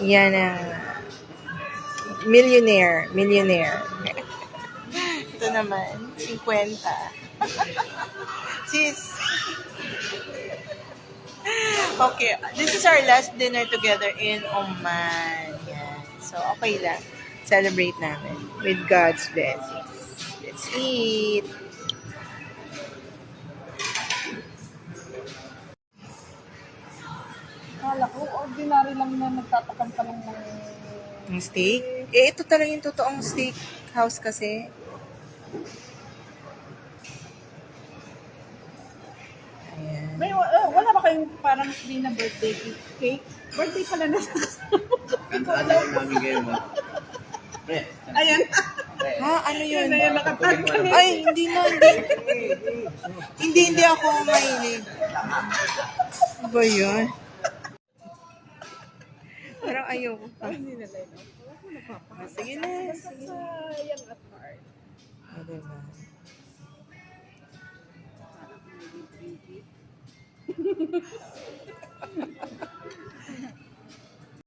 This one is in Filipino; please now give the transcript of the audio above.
Yan ang millionaire. Ito naman, 50. Sis. Okay, this is our last dinner together in Oman. Yan. So, okay lang. Celebrate namin with God's blessings. Let's eat. Kala ko, ordinary lang na nagtatakam ka lang ng... Yung steak? Eh, ito talaga yung totoong steak house kasi. Ayan. May, wala ba kayong parang hindi na birthday cake? Birthday pala na sa Kantaan lang namin ngayon, ha? Pre, Ayan. Ha? Ano yun? Yun na yung nakatag ka na. Ay, hindi na. Hindi ako mahilig. Ano ba yun? Parang ayoko pa. Hindi na line up. Sige na. Sige na. Sayang at heart. O, diba?